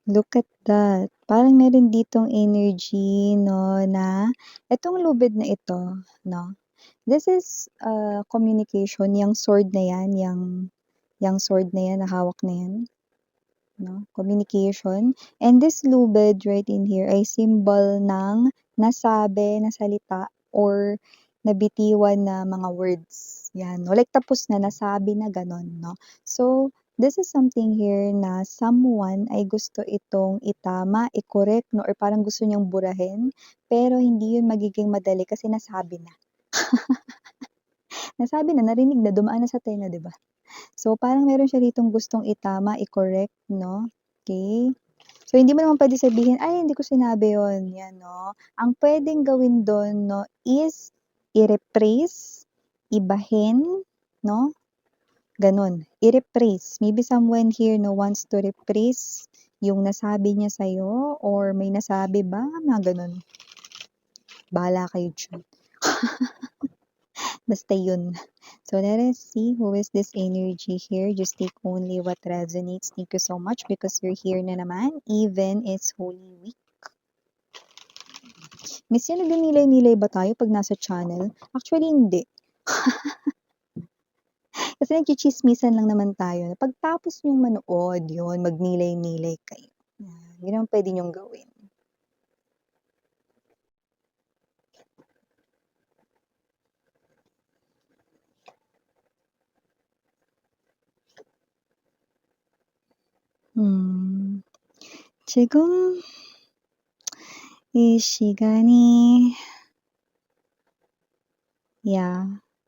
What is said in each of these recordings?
Look at that. Parang meron ditong energy 'no, na itong lubid na ito 'no, this is, communication, yang sword na yan, yang sword na yan na hawak na yan 'no, communication. And this lubid right in here ay symbol ng nasabi na salita or nabitiwan na mga words, yan 'no, like tapos na, nasabi na gano'n 'no. So, this is something here na someone ay gusto itong itama, i-correct 'no, or parang gusto niyang burahin, pero hindi yun magiging madali kasi nasabi na. Nasabi na, narinig na, dumaan na sa tenga, 'di ba? So, parang meron siya ditong gustong itama, i-correct 'no, okey. So, hindi mo naman puwede sabihin, "Ay, hindi ko sinabi yun." 'Yan 'no. Ang puwedeng gawin dun 'no is i-rephrase, ibahin 'no, gano'n. I-rephrase. Maybe someone here 'no wants to rephrase yung nasabi niya sa'yo or may nasabi ba, mga gano'n. Bahala kayo diyan. Basta yun. So let us see who is this energy here. Just take only what resonates. Thank you so much because you're here na naman. Even it's Holy Week. Miss yan, nagninilay-nilay ba tayo pag nasa channel? Actually, hindi. Kasi nagchitsismisan lang naman tayo. Pagtapos niyong manood, yun, magnilay-nilay kayo. Yan, yun ang pwede niyong gawin. 지금 이 시간이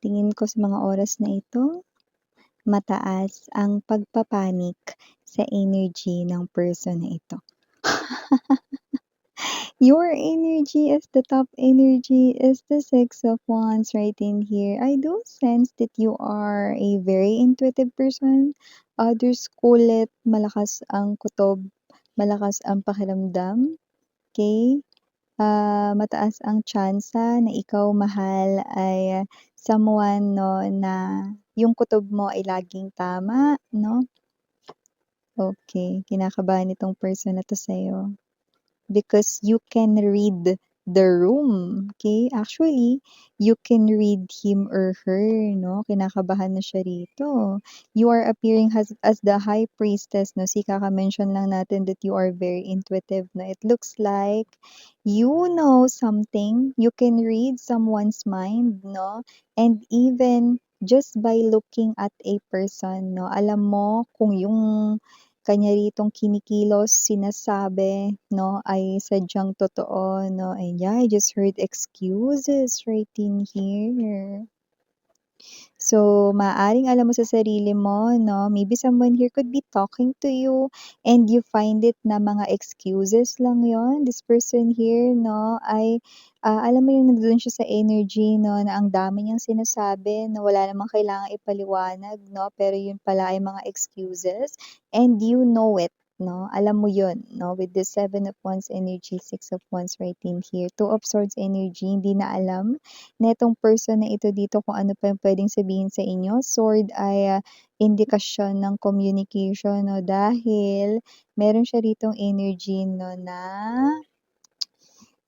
tingin ko sa mga oras na ito, mataas ang pagpapanik sa energy ng person na ito. Your energy is the top energy, is the Six of Wands right in here. I do sense that you are a very intuitive person. Others call it malakas ang kutob, malakas ang pakiramdam. Okay? Mataas ang tsansa na ikaw, mahal, ay someone 'no, na yung kutob mo ay laging tama 'no. Okay, kinakabahan itong person na 'to sa'yo. Because you can read the room, okay? Actually, you can read him or her 'no, kinakabahan na siya rito. You are appearing as the high priestess 'no, si kaka-mention lang natin that you are very intuitive na it looks like you know something, you can read someone's mind 'no, and even just by looking at a person 'no, alam mo kung yung kanya ritong kinikilos, sinasabi 'no, ay sadyang totoo 'no, and yeah, I just heard excuses right in here. So, maaaring alam mo sa sarili mo 'no, maybe someone here could be talking to you and you find it na mga excuses lang yon. This person here 'no, ay, alam mo yung nandoon siya sa energy 'no, na ang dami niyang sinasabi na wala namang kailangang ipaliwanag 'no, pero yun pala ay mga excuses and you know it 'no, alam mo yun 'no, with the Seven of Wands energy, Six of Wands right in here, Two of Swords energy, hindi na alam netong person na ito dito kung ano pa yung puwedeng sabihin sa inyo. Sword ay, indikasyon ng communication 'no, dahil meron siya ritong energy 'no na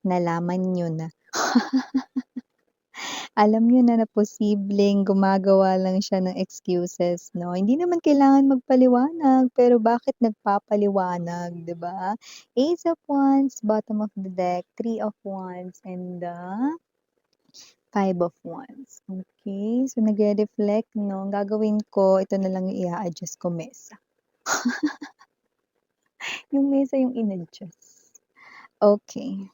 nalaman niyo na. Alam niyo na na posibleng gumagawa lang siya ng excuses 'no. Hindi naman kailangan magpaliwanag, pero bakit nagpapaliwanag, 'di ba? Ace of Wands, bottom of the deck, Three of Wands, and the Five of Wands. Okay, so nagre-reflect 'no, ang gagawin ko ito na lang yung i-a-adjust ko, mesa. Yung mesa yung in-adjust. Okay.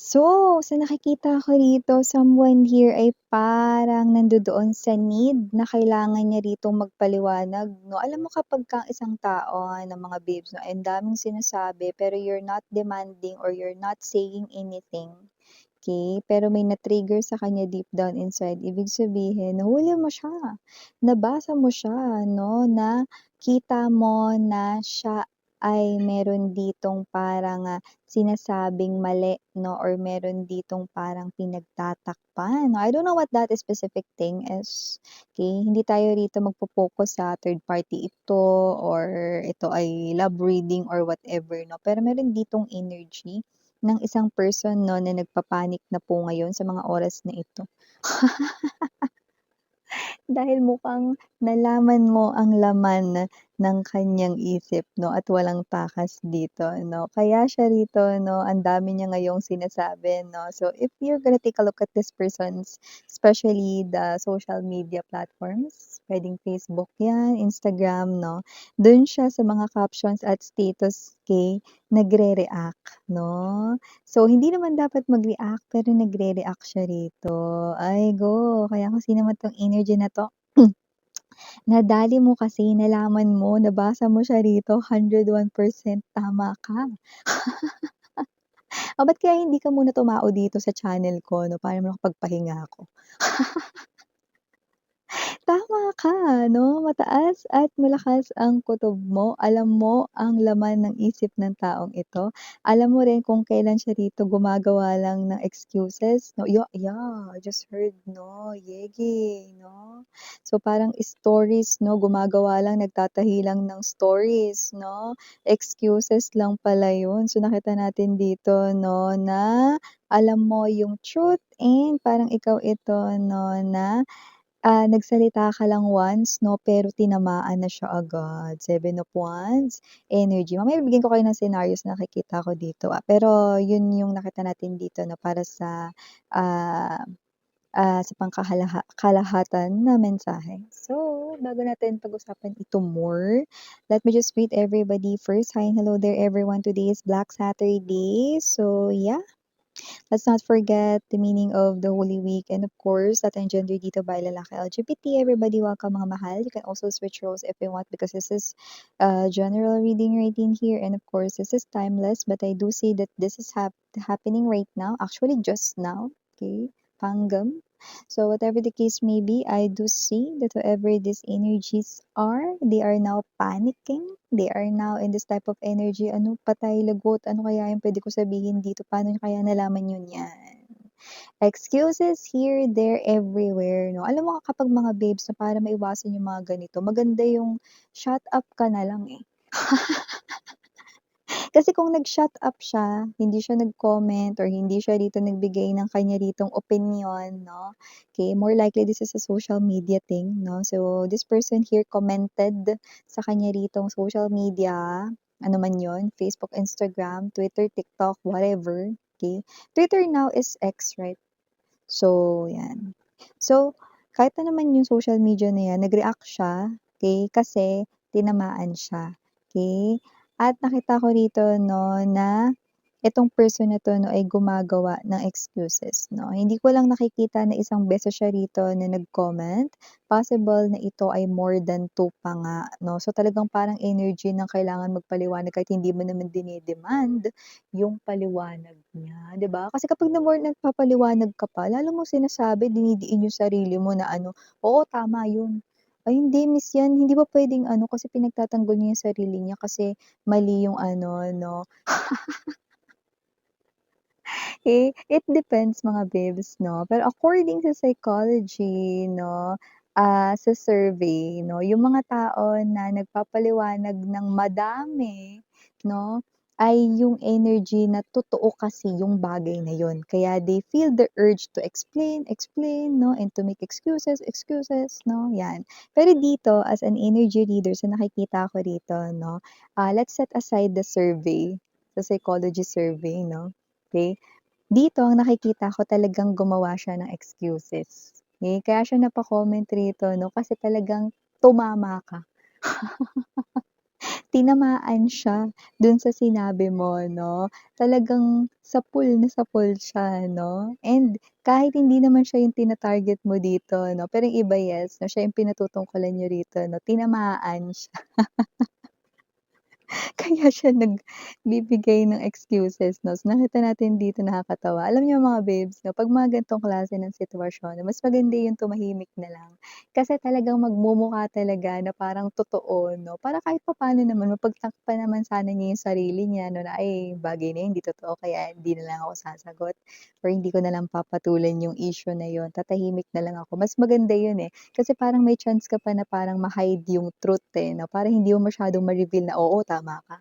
So, sa nakikita ko rito, someone here ay parang nandodoon sa need na kailangan niya ritong magpaliwanag 'no. Alam mo kapagka ang isang tao ng mga babes 'no, ay ang daming sinasabi pero you're not demanding or you're not saying anything. Okay, pero may na-trigger sa kanya deep down inside, ibig sabihin nahuli mo siya, nabasa mo siya 'no, nakita mo na siya ay meron ditong parang, sinasabing mali 'no or meron ditong parang pinagtatakpan. I don't know what that specific thing is, okey? Hindi tayo rito magfo-focus sa third party ito or ito ay love reading or whatever 'no, pero meron ditong energy ng isang person 'no na nagpa-panic na po ngayon sa mga oras na ito. Dahil mukhang nalaman mo ang laman ng kanyang isip 'no at walang takas dito 'no. Kaya siya rito 'no, ang dami niya ngayong sinasabi 'no. So, if you're gonna take a look at this person's especially the social media platforms, puwedeng Facebook 'yan, Instagram 'no, dun siya sa mga captions at status key nagre-react 'no. So, hindi naman dapat mag-react pero nagre-react siya rito. Ay go! Kaya kung sino man 'tong energy na 'to, nadali mo kasi, nalaman mo, nabasa mo siya rito, 101% tama ka. Ba't kaya hindi ka muna tumao dito sa channel ko 'no, para makapagpahinga ako. Tama ka 'no, mataas at malakas ang kutob mo, alam mo ang laman ng isip ng taong ito, alam mo rin kung kailan siya rito gumagawa lang ng excuses 'no, yeah, I just heard 'no, yegi 'no. So, parang stories 'no, gumagawa lang, nagtatahi lang ng stories 'no, excuses lang pala yun. So, nakita natin dito 'no, na alam mo yung truth and parang ikaw ito 'no, na nagsalita ka lang once 'no, pero tinamaan na siya agad. Seven of Wands, energy. Mamaya bibigyan ko kayo ng scenarios na nakikita ko dito, pero yun yung nakita natin dito na para ah, sa kalahatan na mensahe. So, bago natin pag-usapan ito more, let me just greet everybody first. Hi and hello there everyone. Today is Black Saturday. So, yeah. Let's not forget the meaning of the Holy Week and of course, at ang gender dito by lalaki LGBT. Everybody welcome mga mahal. You can also switch roles if you want because this is general reading right in here and of course, this is timeless but I do see that this is happening right now, actually just now, okay? Panggam. So whatever the case may be, I do see that whoever these energies are, they are now panicking. They are now in this type of energy. Ano, patay, lagot, ano kaya yung pwede ko sabihin dito? Paano niya kaya nalaman yun yan? Excuses here, there, everywhere, no? Alam mo kapag mga babes na para maiwasan yung mga ganito, maganda yung shut up ka na lang eh. Kasi kung nag-shut up siya, hindi siya nag-comment or hindi siya rito nagbigay ng kanya ritong opinyon, no? Okay, more likely this is a social media thing, no? So, this person here commented sa kanya ritong social media, ano man yon, Facebook, Instagram, Twitter, TikTok, whatever. Okay? Twitter now is X, right? So, yan. So, kahit na naman yung social media na yan, nag-react siya, okay, kasi tinamaan siya, okay. At nakita ko rito 'no, na itong person na 'to 'no, ay gumagawa ng excuses 'no. Hindi ko lang nakikita na isang beses siya rito na nag-comment, possible na ito ay more than two pa nga 'no. So, talagang parang energy ng kailangan magpaliwanag kahit hindi mo naman dine-demand yung paliwanag niya, 'di ba? Kasi kapag the more nagpapaliwanag ka pa, lalo mong sinasabi, dinidiin yung sarili mo na ano, "Oo, tama yun. Ay hindi miss yan, hindi ba puwedeng ano," kasi pinagtatanggol niya yung sarili niya kasi mali yung ano 'no. It depends mga babes 'no, pero according sa psychology 'no, sa survey 'no, yung mga tao na nagpapaliwanag ng madami 'no, ay yung energy na totoo kasi yung bagay na yun. Kaya they feel the urge to explain, explain 'no, and to make excuses, excuses 'no, yan. Pero dito as an energy reader sa nakikita ko rito 'no, let's set aside the survey, the psychology survey 'no, okey? Dito ang nakikita ko talagang gumawa siya ng excuses, eh, kaya siya napa-comment rito 'no, kasi talagang tumama ka. Tinamaan siya dun sa sinabi mo 'no, talagang sapul na sapul siya 'no, and kahit hindi naman siya yung tina-target mo dito 'no, pero yung iba yes 'no, siya yung pinatutungkulan niyo rito 'no, tinamaan siya. Kaya siya nagbibigay ng excuses 'no, so nakita natin dito nakakatawa. Alam niyo mga babes 'no, 'pag mga ganitong klase ng sitwasyon mas maganda yung tumahimik na lang. Kasi talagang magmumukha talaga na parang totoo 'no, para kahit papaano naman mapagtakpan naman sana niya yung sarili niya 'no, na, "Ay bagay na yun hindi totoo kaya hindi na lang ako sasagot or hindi ko na lang papatulan yung issue na yun, tatahimik na lang ako." Mas maganda yun, eh. Kasi parang may chance ka pa na parang ma-hide yung truth, eh, 'no, para hindi mo masyadong ma-reveal na, "Oo, tama ka."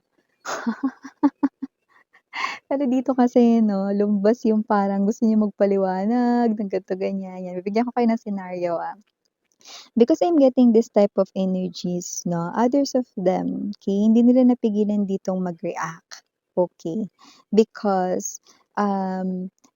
Pero dito kasi 'no, lumabas yung parang gusto niya magpaliwanag ng ganito, ganyan, yan. Bibigyan ko kayo ng senaryo, Because I'm getting this type of energies 'no, others of them, okay, hindi nila napigilan ditong mag-react, okay, because,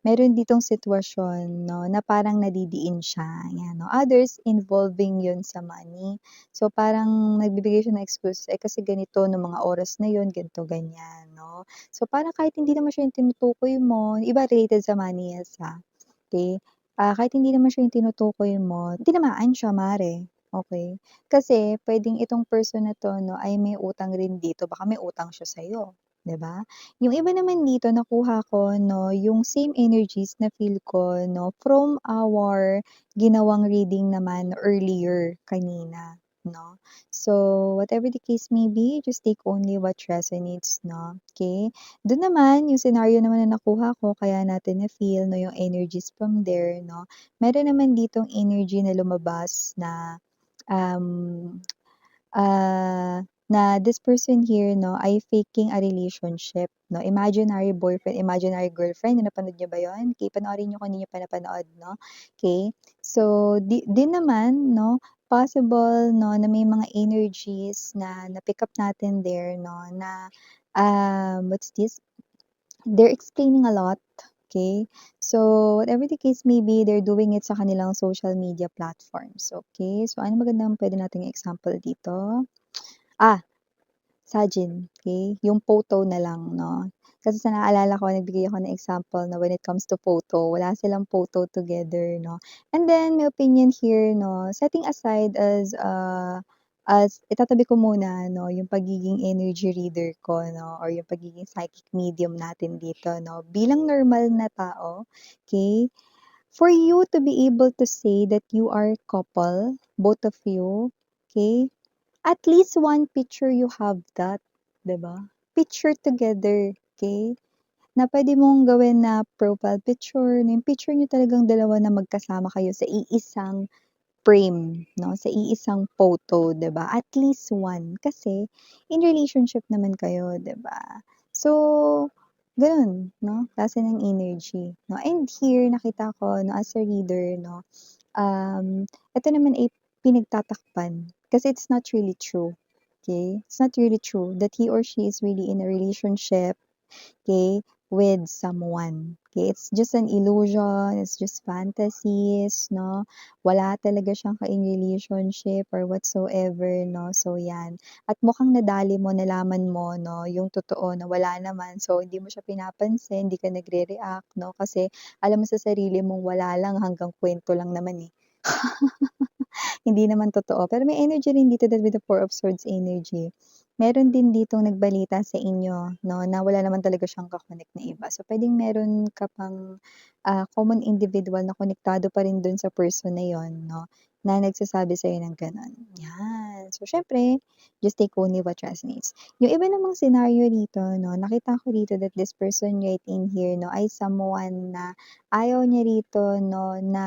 meron ditong sitwasyon 'no, na parang nadidiin siya, 'yan 'no. Others involving 'yun sa money. So, parang nagbibigay siya ng excuse, eh, kasi ganito nung mga oras na 'yun, ganito, ganyan 'no. So, parang kahit hindi naman siya yung tinutukoy mo, iba related sa money, yes, okey. Kahit hindi naman siya yung tinutukoy mo, tinamaan siya mare, okey. Kasi puwedeng itong person na 'to 'no, ay may utang rin dito, baka may utang siya sa'yo, 'di ba? Yung iba naman dito nakuha ko 'no, yung same energies na feel ko 'no, from our ginawang reading naman earlier kanina 'no. So, whatever the case may be, just take only what resonates 'no, okey? Dun naman, yung scenario naman na nakuha ko kaya natin na-feel 'no, yung energies from there 'no, meron naman ditong energy na lumabas na, um, na this person here 'no, ay faking a relationship 'no, imaginary boyfriend, imaginary girlfriend, napanood niyo ba yun? Okey, panoorin niyo kung hindi niyo pa napanood 'no, okey. So, din naman 'no, possible 'no, na may mga energies na na-pick up natin there 'no, na, what's this? They're explaining a lot, okay. So, whatever the case may be, they're doing it sa kanilang social media platforms, okay. So, ano magandang puwede nating example dito? Ah, Sajin, okay, yung photo na lang 'no. Kasi sa naalala ko nagbigay ako ng example na when it comes to photo, wala silang photo together 'no. And then my opinion here 'no, setting aside as itatabi ko muna 'no, yung pagiging energy reader ko 'no, or yung pagiging psychic medium natin dito 'no. Bilang normal na tao, okay, for you to be able to say that you are couple, both of you, okay, at least one picture you have that, 'di ba? Picture together, okay, na puwede mong gawin na profile picture, na yung picture niyo talagang dalawa na magkasama kayo sa iisang frame 'no, sa iisang photo, 'di ba? At least one, kasi in relationship naman kayo, 'di ba? So, gano'n 'no, klase ng energy 'no. And here nakita ko 'no, as a reader 'no, ito naman ay pinagtatakpan kasi it's not really true, okay. It's not really true that he or she is really in a relationship, okay, with someone. Okay, it's just an illusion, it's just fantasies, 'no? Wala talaga siyang ka-in relationship or whatsoever, 'no? So 'yan. At mukhang nadali mo, nalaman mo, 'no, yung totoo na wala naman. So hindi mo siya pinapansin, hindi ka nagre-react, 'no? Kasi alam mo sa sarili mong wala lang, hanggang kuwento lang naman, eh. Hindi naman totoo. Pero may energy rin dito that with the Four of Swords energy. Meron din ditong nagbalita sa inyo 'no, na wala naman talaga siyang ka-connect na iba. So, puwedeng meron ka pang, common individual na konektado pa rin dun sa person na yun 'no, na nagsasabi sa'yo ng gano'n, 'yan. So, siyempre just take only what resonates. Yung iba namang senaryo dito 'no, nakita ko dito that this person right in here 'no, ay someone na ayaw niya rito 'no, na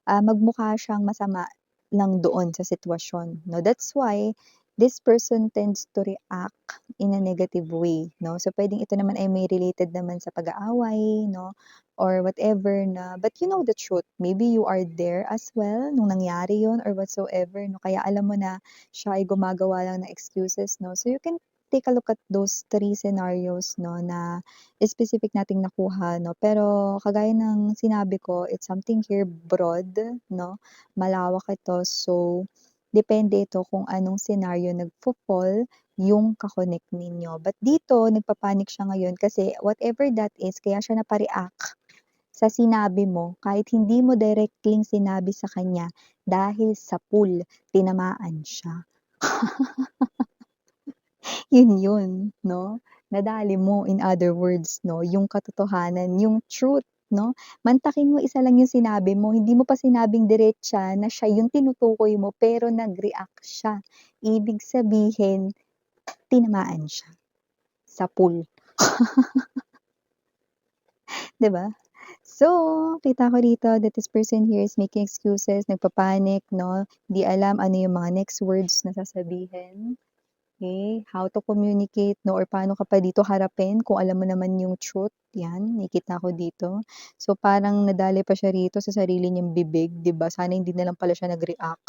magmukha siyang masama lang doon sa sitwasyon 'no. That's why this person tends to react in a negative way 'no. So, puwedeng ito naman ay may related naman sa pag-aaway 'no, or whatever na but you know the truth. Maybe you are there as well nung nangyari yun or whatsoever 'no, kaya alam mo na siya ay gumagawa lang ng excuses 'no. So, you can take a look at those three scenarios 'no, na specific nating nakuha 'no. Pero kagaya ng sinabi ko, it's something here broad 'no, malawak ito. So, depende ito kung anong senaryo nagfo-fall yung ka-connect ninyo. But dito nagpa-panic siya ngayon kasi whatever that is kaya siya napa-react sa sinabi mo kahit hindi mo directly sinabi sa kanya dahil sa pool tinamaan siya. Yun, 'no? Nadali mo, in other words, 'no, yung katotohanan, yung truth, 'no? Mantakin mo isa lang yung sinabi mo, hindi mo pa sinabing diretsa na siya yung tinutukoy mo, pero nag-react siya. Ibig sabihin, tinamaan siya sa pool, 'di ba? So, kita ko dito that this person here is making excuses, nagpa-panic, 'no? Di alam ano yung mga next words na sasabihin. Okay, how to communicate 'no, or paano ka pa dito harapin kung alam mo naman yung truth, 'yan nakikita ko dito. So, parang nadali pa siya rito sa sarili niyang bibig, 'di ba? Sana hindi na lang pala siya nag-react.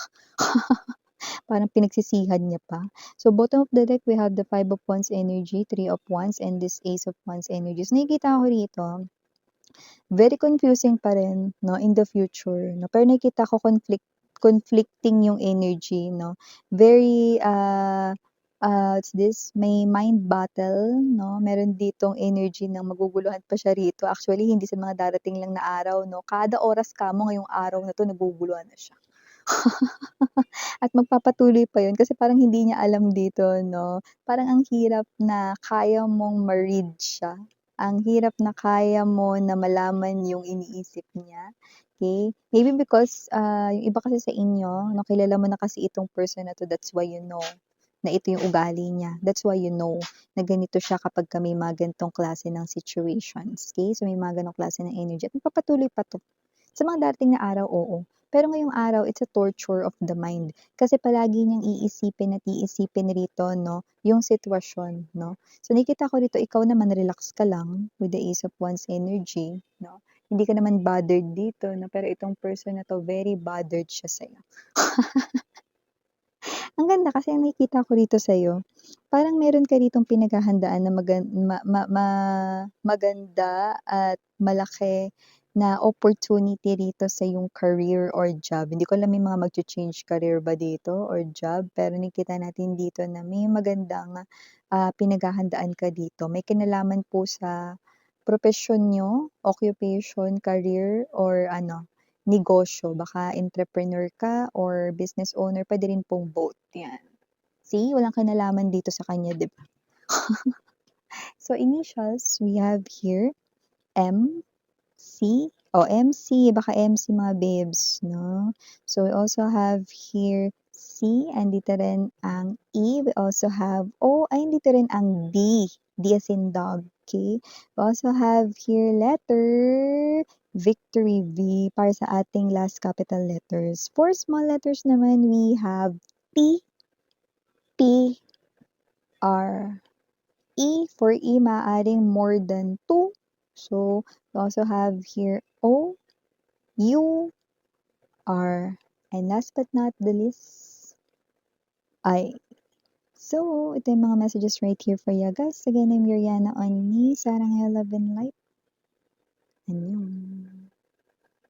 Parang pinagsisihan niya pa. So, bottom of the deck, we have the Five of Wands energy, Three of Wands, and this Ace of Wands energy. So, nakikita ko rito, very confusing pa rin 'no, in the future 'no, pero nakikita ko conflicting yung energy 'no. Very, what's this, may mind battle 'no, meron ditong energy na maguguluhan pa siya rito. Actually, hindi sa mga darating lang na araw 'no, kada oras kamo ngayong araw na 'to naguguluhan na siya. At magpapatuloy pa yun kasi parang hindi niya alam dito 'no, parang ang hirap na kaya mong ma-read siya, ang hirap na kaya mo na malaman yung iniisip niya, okey? Maybe because, yung iba kasi sa inyo 'no, kilala mo na kasi itong person na 'to, that's why you know na ito yung ugali niya. That's why you know na ganito siya kapagka may mga ganitong klase ng situations, okey? So, may mga gano'ng klase ng energy at magpapatuloy pa 'to. Sa mga darating na araw, oo. Pero ngayong araw, it's a torture of the mind. Kasi palagi niyang iisipin at iisipin rito, 'no, yung sitwasyon, 'no. So, nakikita ko rito, ikaw naman relax ka lang with the Ace of Wands energy, 'no. Hindi ka naman bothered dito, 'no, pero itong person na 'to, very bothered siya sa'yo. Ang ganda kasi ang nakikita ko rito sa'yo, parang meron ka ditong pinaghahandaan na maganda at malaki na opportunity rito sa iyong career or job. Hindi ko alam may mga magcha-change career ba dito or job, pero nakikita natin dito na may magandang, pinaghahandaan ka dito. May kinalaman po sa propesyon niyo, occupation, career, or ano, negosyo, baka entrepreneur ka or business owner, puwede rin pong both, 'yan. See, walang kinalaman dito sa kanya, 'di ba? So, initials, we have here M, C, MC, baka MC mga babes, 'no? So, we also have here C, andito rin ang E, we also have O, ay andito rin ang D, D as in dog, okay? We also have here letter victory, V, para sa ating last capital letters. For small letters naman, we have T, P, R. E, for E, maaaring more than 2. So, we also have here O, U, R, and last but not the least, I. So, ito yung mga messages right here for you guys. Again, I'm Yuriana on me, Sarang Love and Light.